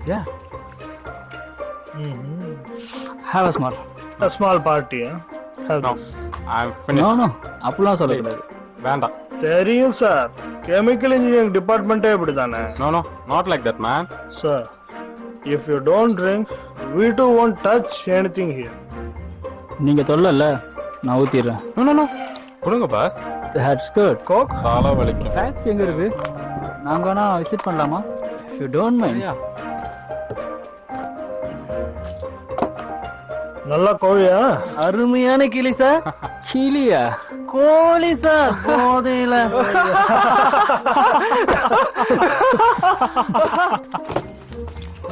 Yeah. Have a small party, huh? Have No, this. I'm finished. No. அப்படிலாம் சொல்லக்கூடாது. வேண்டாம். தெரியும் சார், கெமிக்கல் இன்ஜினியரிங் டிபார்ட்மெண்ட்டே இப்படிதானே. No, not like that, man. Sir, if you don't drink, we too won't touch anything here. நீங்க சொல்லல, நான் ஊத்திடுறேன். No. கொடுங்க pass. That's good. Coke? தலை வலிக்கும். ஃபேக்டரி எங்க இருக்கு? நாங்க வேணா விசிட் பண்ணலாமா? If you don't mind. நல்ல கோழியா? அருமையான கிளி சார். கிளியா? கோழி சார். போதையில.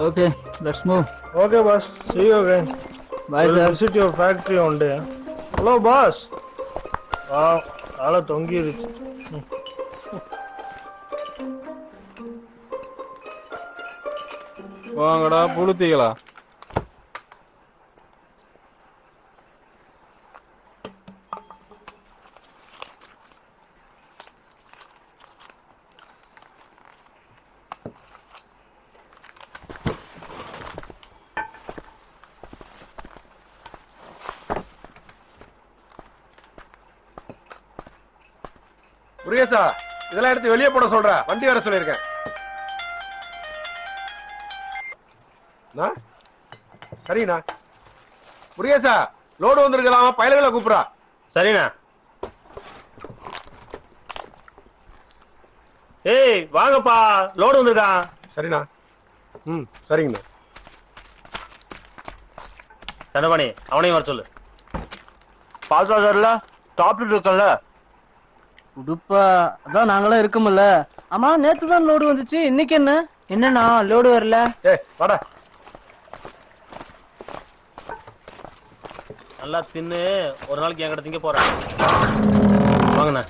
Okay, let's move. Okay, boss. See you again. Bye, We'll sir. visit your factory one day. Hello, boss. Wow, காலை தொங்கிருச்சு. வாங்கடா புளுத்திகளா. முருகேசா, இதெல்லாம் எடுத்து வெளியே போட சொல்ற. வண்டி வர சொல்லிருக்கேன். சரிண்ணா. முருகேசா, லோடு வந்திருக்கலாம், பயல்களை கூப்பிடா. சரிண்ணா. ஏய் வாங்கப்பா, லோடு வந்திருக்கான். சரிண்ணா. சரிங்கண்ணா. தண்டபாணி, அவனையும் வர சொல்லு. பால் சார்ல டாப் இருக்கல உடுப்பா, அதான் நாங்களாம் இருக்கோம்ல. ஆமா, நேத்து தான் லோடு வந்துச்சு, இன்னைக்கு என்ன? என்னண்ணா லோடு வரல? வாடா. நல்லா தின்னு, ஒரு நாளைக்கு என்கிட்ட திங்க போறேன். வாங்கண்ணா.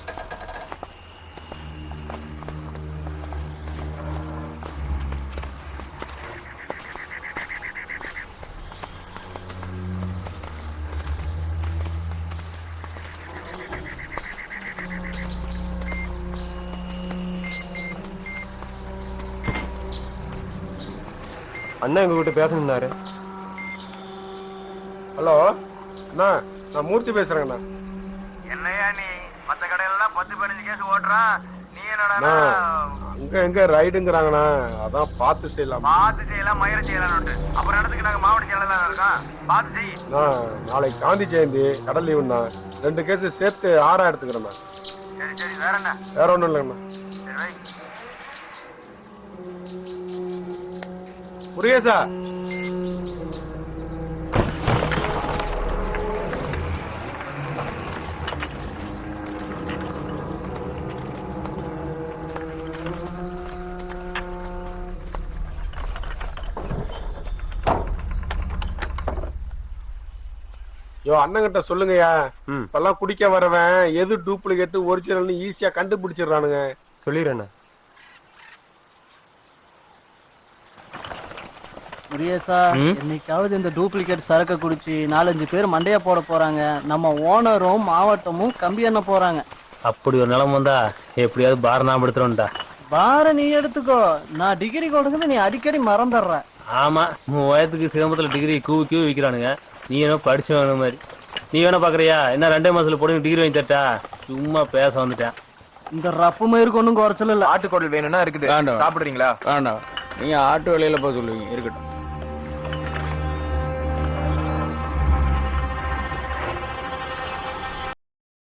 அண்ணா எங்க கிட்ட பேசணும்னாரு. ஹலோ அண்ணா, நான் மூர்த்தி பேசுறேங்கண்ணா. என்னையா நீ மத்த கடையில 10-15 கேஸ் ஓட்டுறான், நீ என்னடா எங்க ரைடுங்கிறாங்கண்ணா. அதான் பார்த்து செய்யலாம். பார்த்து செய்யலாம், மயிர செய்யலாம். அப்புறம் இடத்துக்கு நாங்க மாவட்ட செயலாம் இருக்கோம். பார்த்து செய். நாளைக்கு காந்தி ஜெயந்தி, கடல் லீவுண்ணா. 2 கேஸ் சேர்த்து 6 எடுத்துக்கிறேண்ணா. சரி, வேற என்ன? வேற ஒண்ணும் இல்லைங்கண்ணா. சரி வை. முருகேசா, அண்ணங்கிட்ட சொல்லுங்கய்யா. இப்பெல்லாம் குடிக்க வரவன் எது டூப்ளிகேட் ஒரிஜினல்னு ஈஸியா கண்டுபிடிச்சிடறானுங்க. சொல்லிடுறேண்ணா. முருகேசா, என்னைக்காவது இந்த டூப்ளிகேட் சரக்க குடிச்சு 4-5 பேர் மண்டையா போட போறாங்க. நம்ம ஓனரும் மாவட்டமும் கம்பி எண்ண போறாங்க. அப்படி ஒரு நிலம் வந்தா எப்படியாவது பார நான் எடுத்துருவேன்டா. பார நீ எடுத்துக்கோ, நான் டிகிரி கொடுக்குறது நீ அடிக்கடி மறந்துடுற. ஆமா, 3 வயதுக்கு சிதம்பரத்துல டிகிரி கூவி விக்கிறானுங்க. நீ என்ன படிச்சு வேணும் மாதிரி. நீ வேணா பாக்குறியா? என்ன 2 மாசத்துல போட்டு டிகிரி வாங்கி தட்டா? சும்மா பேச வந்துட்டேன். இந்த ரப்பு மயிருக்கு ஒன்னும் குறைச்சல இல்ல. ஆட்டுக்குடல் வேணும்னா இருக்குது, சாப்பிடுறீங்களா? வேண்டாம், நீங்க ஆட்டு வேலையில போக சொல்லுவீங்க. இருக்கட்டும்.